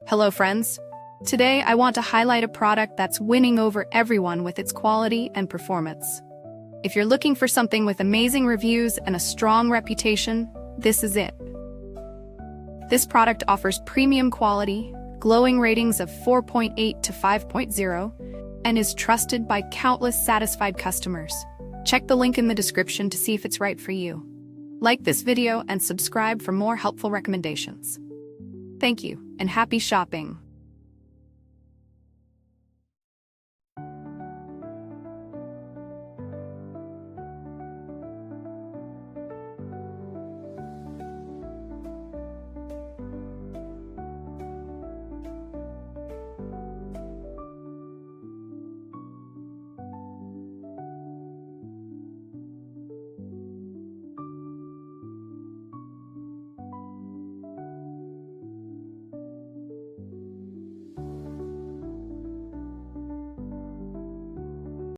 Hello friends. Today I want to highlight a product that's winning over everyone with its quality and performance. If you're looking for something with amazing reviews and a strong reputation, this is it. This product offers premium quality, glowing ratings of 4.8 to 5.0, and is trusted by countless satisfied customers. Check the link in the description to see if it's right for you. Like this video and subscribe for more helpful recommendations. Thank you, and happy shopping!